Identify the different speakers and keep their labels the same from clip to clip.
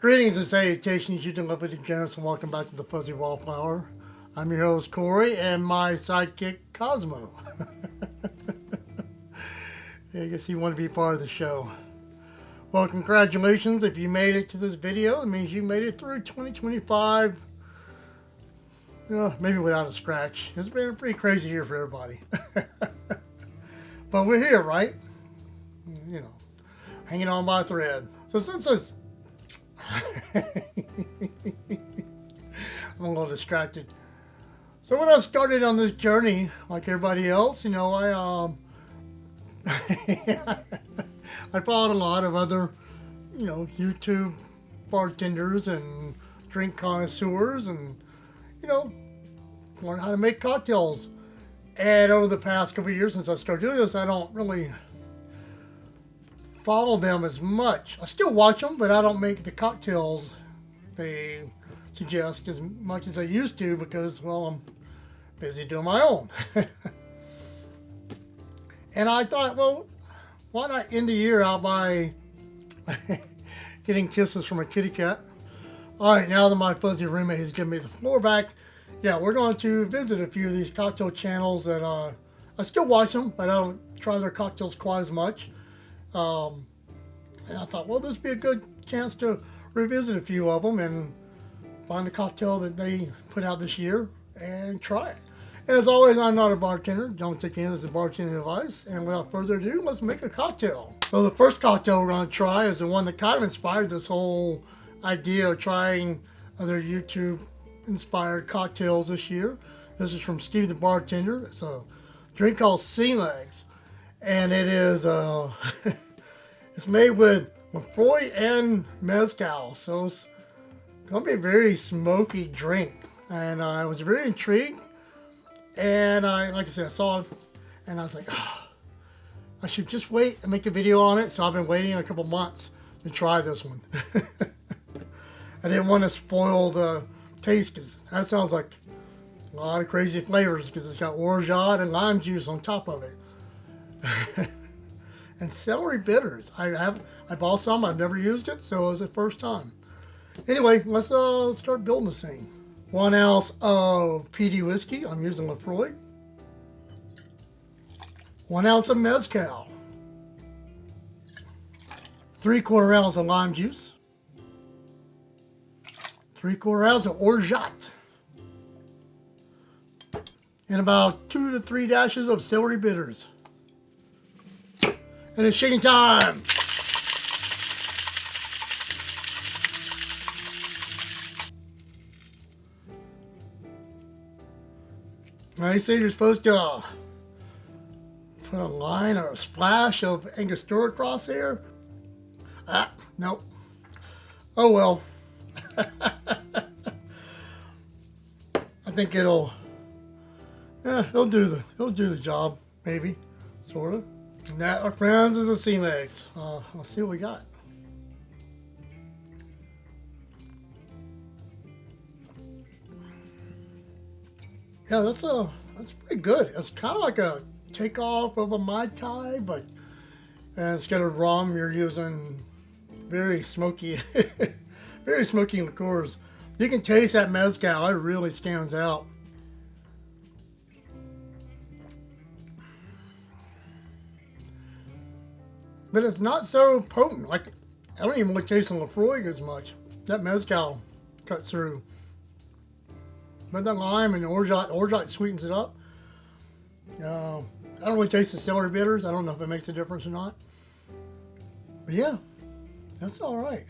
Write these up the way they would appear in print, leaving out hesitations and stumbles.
Speaker 1: Greetings and salutations, you lovely generous, and welcome back to the Fuzzy Wallflower. I'm your host, Corey, and my sidekick, Cosmo. I guess you want to be part of the show. Well, congratulations if you made it to this video. It means you made it through 2025, maybe without a scratch. It's been a pretty crazy year for everybody. But we're here, right? You know, hanging on by a thread. So since it's I'm a little distracted. So when I started on this journey, like everybody else, you know, I followed a lot of other, you know, YouTube bartenders and drink connoisseurs, and you know, learn how to make cocktails. And over the past couple of years since I started doing this, I don't really follow them as much. I still watch them, but I don't make the cocktails they suggest as much as I used to because, well, I'm busy doing my own. And I thought, well, why not end the year out by getting kisses from a kitty cat? All right, now that my fuzzy roommate has given me the floor back, yeah, we're going to visit a few of these cocktail channels that I still watch them, but I don't try their cocktails quite as much. And I thought, well, this would be a good chance to revisit a few of them and find a cocktail that they put out this year and try it. And as always, I'm not a bartender. Don't take any of this as bartending advice. And without further ado, let's make a cocktail. So the first cocktail we're going to try is the one that kind of inspired this whole idea of trying other YouTube-inspired cocktails this year. This is from Stevie the Bartender. It's a drink called Sea Legs. And it is it's made with Lefroy and mezcal, so it's gonna be a very smoky drink. And I was very intrigued, and like I said, I saw it, and I was like, oh, I should just wait and make a video on it. So I've been waiting a couple months to try this one. I didn't want to spoil the taste because that sounds like a lot of crazy flavors because it's got orgeat and lime juice on top of it. And celery bitters. I bought some. I've never used it, so it was the first time. Anyway, let's start building this thing. 1 ounce of peated whiskey. I'm using Lefroy. 1 ounce of mezcal. 3/4 ounce of lime juice. 3/4 ounce of orgeat. And about 2 to 3 dashes of celery bitters. And it's shaking time. They say you're supposed to put a line or a splash of Angostura across there. Nope. Oh well. I think it'll do the job, maybe, sort of. And that, our friends, is the Sea Legs. Let's see what we got. Yeah, that's pretty good. It's kind of like a takeoff of a Mai Tai, but instead of rum, you're using very smoky, very smoky liqueurs. You can taste that mezcal. It really stands out. But it's not so potent. Like, I don't even like tasting Lefroy as much. That mezcal cuts through. But that lime and orgeat sweetens it up. I don't really taste the celery bitters. I don't know if it makes a difference or not. But yeah, that's all right.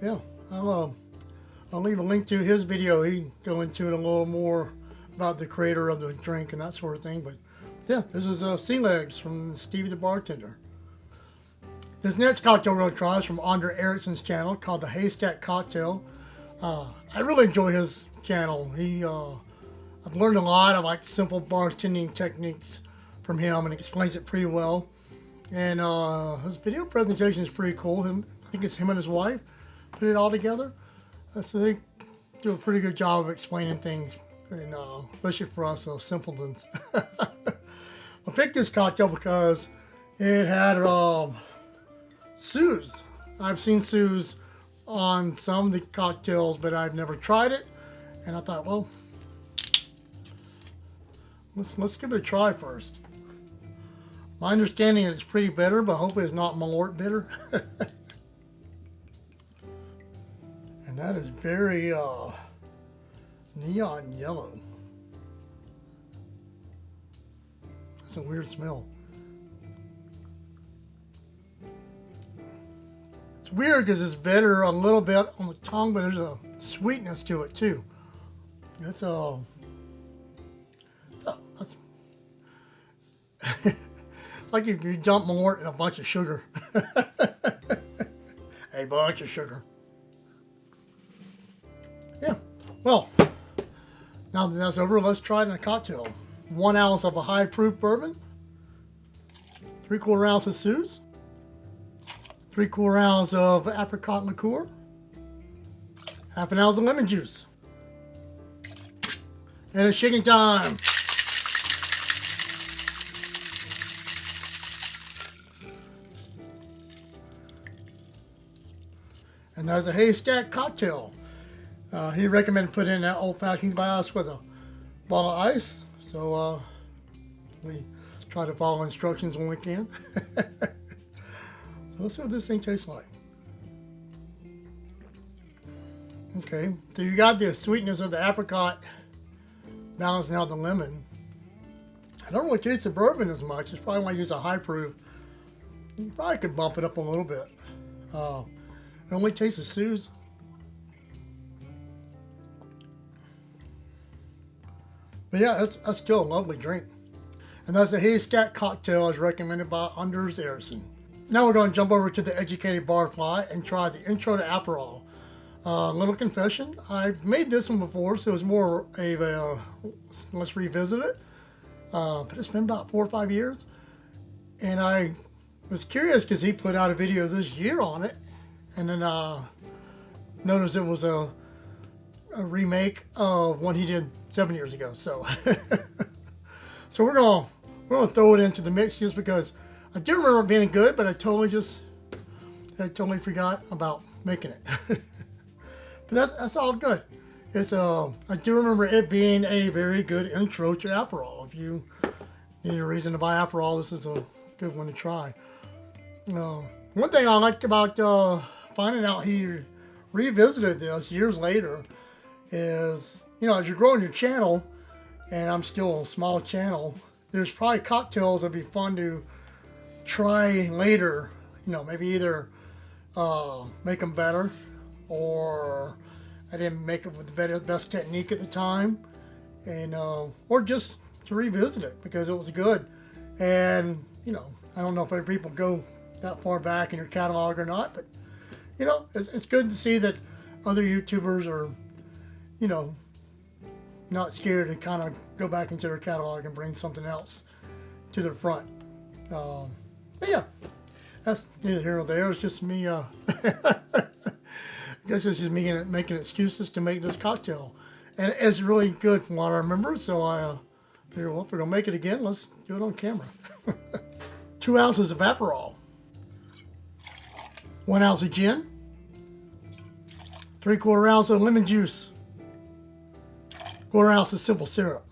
Speaker 1: Yeah, I'll leave a link to his video. He can go into it a little more about the creator of the drink and that sort of thing. But yeah, this is Sea Legs from Stevie the Bartender. This next cocktail we're going to try is from Erickson's channel called the Haystack Cocktail. I really enjoy his channel. I've learned a lot of like simple bartending techniques from him, and he explains it pretty well. And his video presentation is pretty cool. I think it's him and his wife put it all together. So they do a pretty good job of explaining things, and especially for us simpletons. I picked this cocktail because it had suze. I've seen suze on some of the cocktails, but I've never tried it. And I thought, well, let's give it a try first. My understanding is it's pretty bitter, but hopefully it's not Malort bitter. And that is very neon yellow. That's a weird smell. It's weird because it's bitter a little bit on the tongue, but there's a sweetness to it too. That's it's like if you dump Malort in a bunch of sugar. A bunch of sugar. Yeah. Well, now that that's over, let's try it in a cocktail. 1 ounce of a high proof bourbon. 3/4 ounce of suze. 3/4 ounce of apricot liqueur. 1/2 ounce of lemon juice. And it's shaking time. And there's a Haystack cocktail. He recommended putting in that old-fashioned glass with a bottle of ice. So we try to follow instructions when we can. So let's see what this thing tastes like. Okay, so you got the sweetness of the apricot balancing out the lemon. I don't really taste the bourbon as much. It's probably when I use a high proof. You probably could bump it up a little bit. It only tastes the suze. But yeah, that's still a lovely drink. And that's the Haystack cocktail as recommended by Erickson. Now we're going to jump over to the Educated Barfly and try the intro to Aperol. Little confession, I've made this one before, so it was more of a, let's revisit it. But it's been about 4 or 5 years. And I was curious because he put out a video this year on it. And then noticed it was a remake of one he did 7 years ago. So, so we're gonna throw it into the mix just because I do remember it being good, but I totally forgot about making it. But that's all good. It's I do remember it being a very good intro to Aperol. If you need a reason to buy Aperol, this is a good one to try. One thing I liked about finding out he revisited this years later is, as you're growing your channel, and I'm still a small channel, there's probably cocktails that'd be fun to try later. Maybe either make them better, or I didn't make it with the best technique at the time, and or just to revisit it because it was good. And I don't know if other people go that far back in your catalog or not, but it's good to see that other YouTubers are not scared to kind of go back into their catalog and bring something else to their front. But yeah, that's neither here nor there. It's just me. I guess it's just me making excuses to make this cocktail, and it's really good from what I remember. So I figured, well, if we're gonna make it again, let's do it on camera. 2 ounces of Aperol. 1 ounce of gin. 3/4 ounce of lemon juice. 1/4 ounce of simple syrup.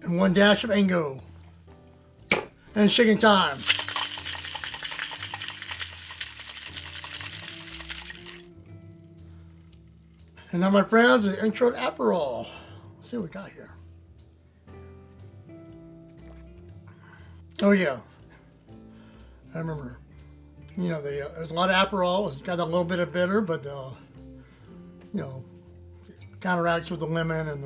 Speaker 1: And 1 dash of Ango. And shaking time. And now, my friends, is intro to Aperol. Let's see what we got here. Oh yeah, I remember. There's a lot of Aperol. It's got a little bit of bitter, but counteracts with the lemon, and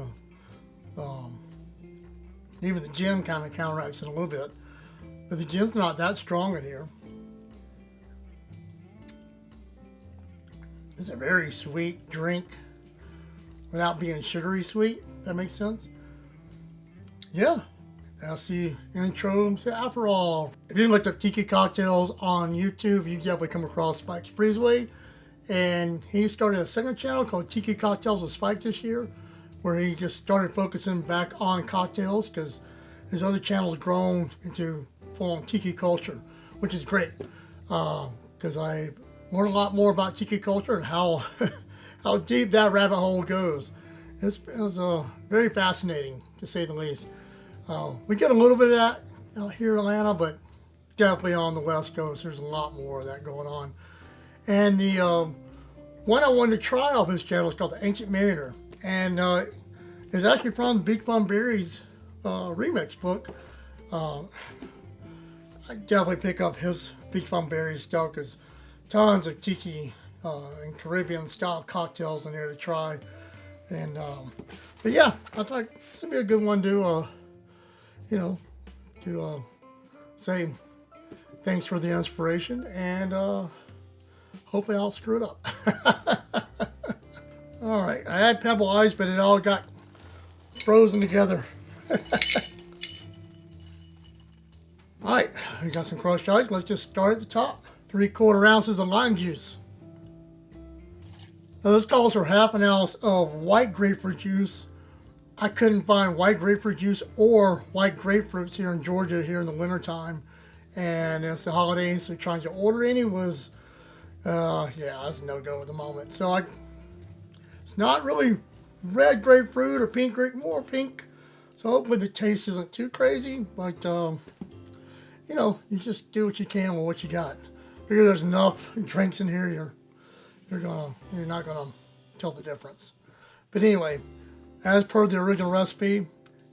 Speaker 1: even the gin kind of counteracts it a little bit. But the gin's not that strong in here. It's a very sweet drink without being sugary sweet. That makes sense. Yeah. That's the intro to Aperol. If you looked up Tiki cocktails on YouTube, you definitely come across Spike's Freezeway. And he started a second channel called Tiki Cocktails with Spike this year, where he just started focusing back on cocktails because his other channel's grown into full-on Tiki culture, which is great. Because I learn a lot more about Tiki culture and how how deep that rabbit hole goes. It was very fascinating, to say the least. We get a little bit of that out here in Atlanta, but definitely on the West Coast, there's a lot more of that going on. And the one I wanted to try off this channel is called the Ancient Mariner, and it's actually from Beach Bum Berry's remix book. I definitely pick up his Beach Bum Berry stuff because tons of Tiki and Caribbean style cocktails in there to try. And but yeah, I thought this would be a good one to say thanks for the inspiration, and hopefully I'll screw it up. All right, I had pebble ice, but it all got frozen together. All right, we got some crushed ice. Let's just start at the top. 3/4 ounces of lime juice. Now this calls for 1/2 ounce of white grapefruit juice. I couldn't find white grapefruit juice or white grapefruits here in Georgia here in the wintertime. And it's the holidays, so trying to order any was, it's no-go at the moment. So it's not really red grapefruit or pink grape, more pink. So hopefully the taste isn't too crazy, but you just do what you can with what you got. Figure there's enough drinks in here, you're not gonna tell the difference. But anyway, as per the original recipe,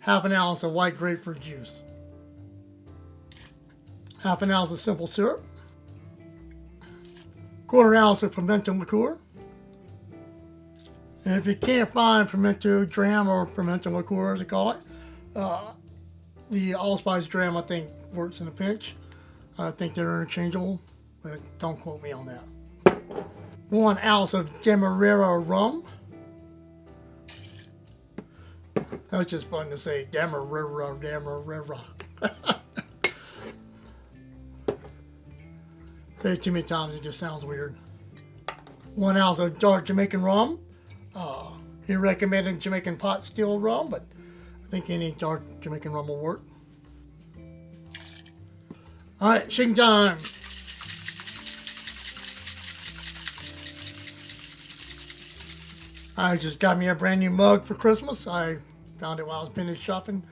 Speaker 1: 1/2 ounce of white grapefruit juice, 1/2 ounce of simple syrup, 1/4 ounce of pimento liqueur. And if you can't find pimento dram or pimento liqueur, as they call it, the allspice dram I think works in a pinch. I think they're interchangeable, but don't quote me on that. 1 ounce of demerara rum. That's just fun to say, demerara. Say it too many times, it just sounds weird. 1 ounce of dark Jamaican rum. He recommended Jamaican pot still rum, but I think any dark Jamaican rum will work. All right, shaking time. I just got me a brand new mug for Christmas. I found it while I was finished shopping.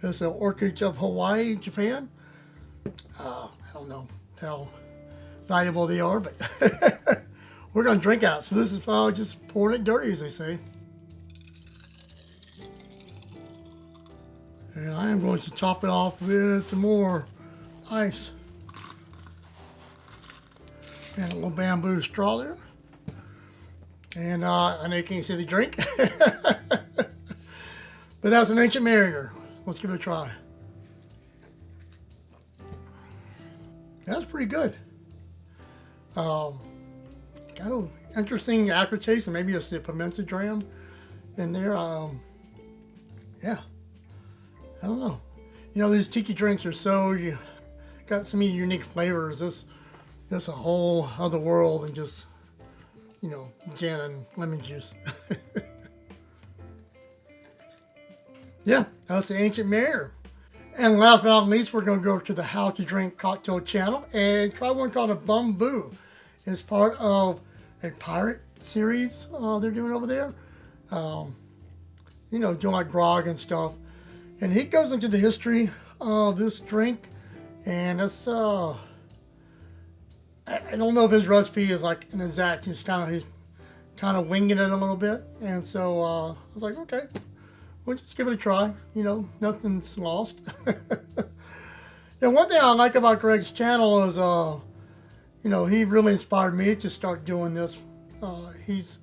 Speaker 1: This is Orchid of Hawaii, Japan. I don't know how valuable they are, but we're going to drink out. So this is just pouring it dirty, as they say. And I am going to top it off with some more ice. And a little bamboo straw there. And I know you can't see the drink. But that's an Ancient Mariner. Let's give it a try. That's pretty good. Got an interesting aftertaste, and maybe it's the pimento dram in there. Yeah. I don't know. These Tiki drinks are got so many unique flavors. This a whole other world than just, gin and lemon juice. Yeah, that's the Ancient Mariner. And last but not least, we're going to go to the How to Drink Cocktail channel and try one called a Bumboo. It's part of a pirate series they're doing over there. Doing like grog and stuff. And he goes into the history of this drink, and it's I don't know if his recipe is like an exact. He's kind of winging it a little bit, and so I was like, okay, we'll just give it a try. Nothing's lost. One thing I like about Greg's channel is he really inspired me to start doing this. He's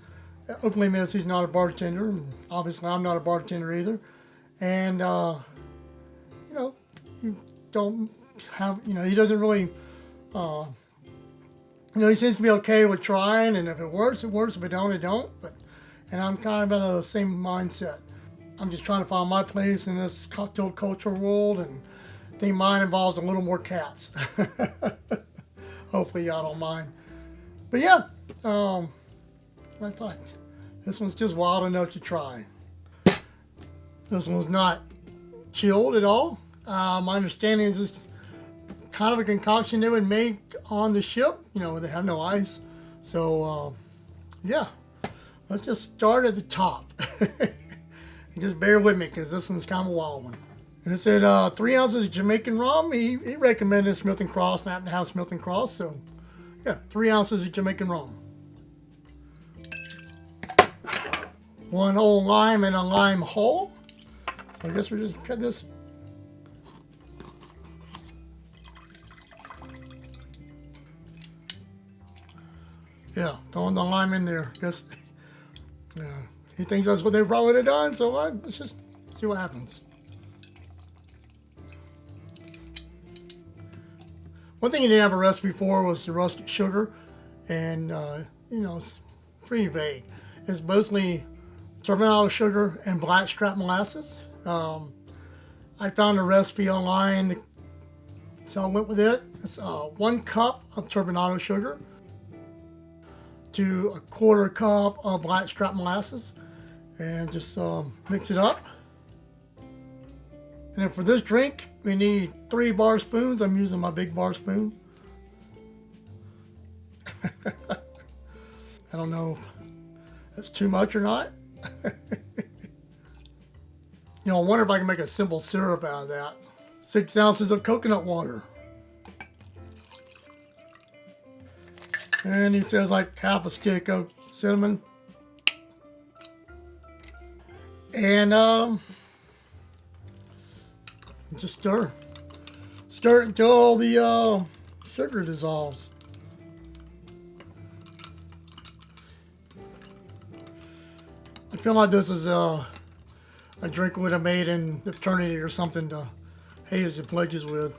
Speaker 1: openly admits he's not a bartender, and obviously I'm not a bartender either. And he don't have, he doesn't really, he seems to be okay with trying, and if it works, it works. If it don't, it don't. And I'm kind of in the same mindset. I'm just trying to find my place in this cocktail culture world, and I think mine involves a little more cats. Hopefully y'all don't mind. But yeah, I thought this one's just wild enough to try. This one was not chilled at all. My understanding is it's kind of a concoction they would make on the ship. They have no ice. So, yeah, let's just start at the top. And just bear with me because this one's kind of a wild one. And it said 3 ounces of Jamaican rum. He recommended Smith & Cross, and I happen to have Smith & Cross. So, yeah, 3 ounces of Jamaican rum. 1 old lime and a lime hull. So I guess we're just cut this. Yeah, throwing the lime in there. Guess, yeah, he thinks that's what they probably would have done. So let's just see what happens. One thing he didn't have a recipe for was the rustic sugar, and you know, it's pretty vague. It's mostly turbinado sugar and blackstrap molasses. I found a recipe online, so I went with it. It's 1 cup of turbinado sugar to 1/4 cup of blackstrap molasses, and just mix it up. And then for this drink, we need 3 bar spoons. I'm using my big bar spoon. I don't know if that's too much or not. You know, I wonder if I can make a simple syrup out of that. 6 ounces of coconut water. And he says like half a stick of cinnamon. And just stir. Stir it until all the sugar dissolves. I feel like this is a drink we would have made in the fraternity or something to haze the pledges with.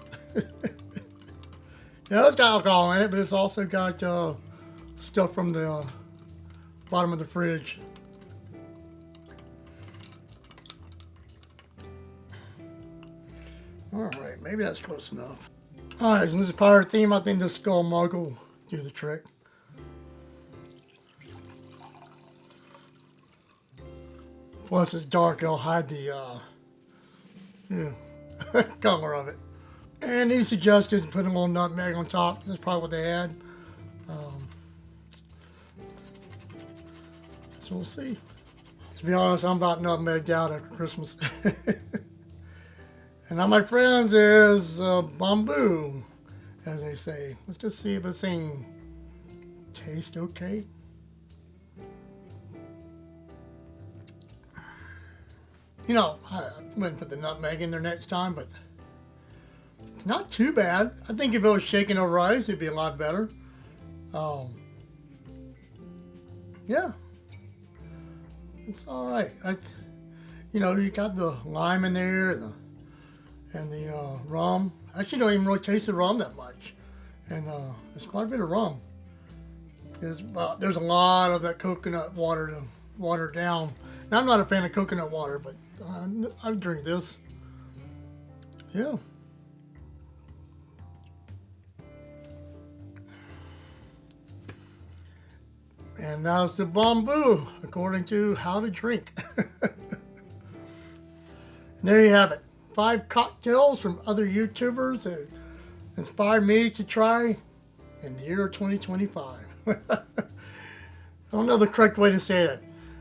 Speaker 1: Yeah, it's got alcohol in it, but it's also got stuff from the bottom of the fridge. Alright, maybe that's close enough. Alright, so this is pirate theme. I think this skull mug will do the trick. Plus it's dark, it'll hide the color of it. And he suggested putting a little nutmeg on top. That's probably what they had. So we'll see. To be honest, I'm about nutmegged out after Christmas. And now my friends is Bumboo, as they say. Let's just see if this thing tastes okay. You know, I wouldn't put the nutmeg in there next time, but it's not too bad. I think if it was shaken over ice, it'd be a lot better. Yeah, it's all right. You know, you got the lime in there and the rum. I actually don't even really taste the rum that much, and there's quite a bit of rum. There's a lot of that coconut water to water down. Now, I'm not a fan of coconut water, but I drink this. Yeah. And that's the Bumboo, according to How to Drink. And there you have it. 5 cocktails from other YouTubers that inspired me to try in the year 2025. I don't know the correct way to say that,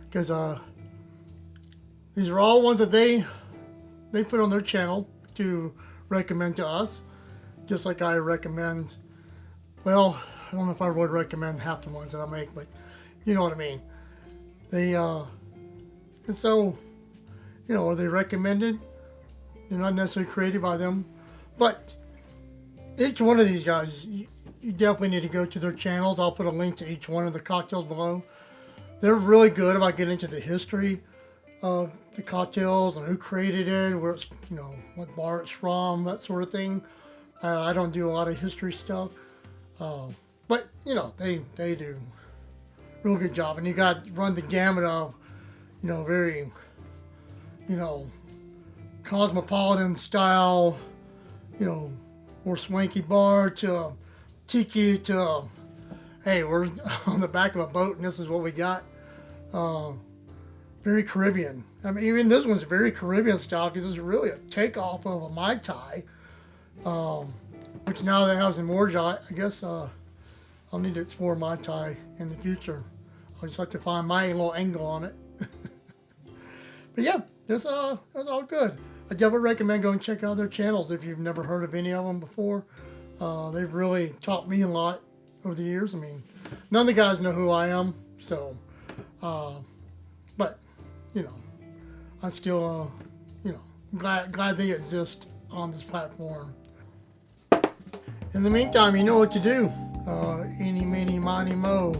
Speaker 1: because these are all ones that they put on their channel to recommend to us, just like I recommend. Well, I don't know if I would recommend half the ones that I make, but you know what I mean. They and so, you know, are they recommended? They're not necessarily created by them, but each one of these guys, you definitely need to go to their channels. I'll put a link to each one of the cocktails below. They're really good about getting into the history of the cocktails and who created it, where it's, you know, what bar it's from, that sort of thing. I don't do a lot of history stuff, but you know, they do a real good job. And you got run the gamut of, you know, very, you know, cosmopolitan style, you know, more swanky bar to Tiki to, hey, we're on the back of a boat and this is what we got. Very Caribbean. I mean, even this one's very Caribbean style because it's really a takeoff of a Mai Tai, which now that has in orgeat, I guess I'll need to explore Mai Tai in the future. I'll just have to find my little angle on it. But yeah, that's all good. I definitely recommend going check out their channels if you've never heard of any of them before. They've really taught me a lot over the years. I mean, none of the guys know who I am, so, but, you know, I'm still, you know, glad they exist on this platform. In the meantime, you know what to do. Eeny, meeny, miny, mo.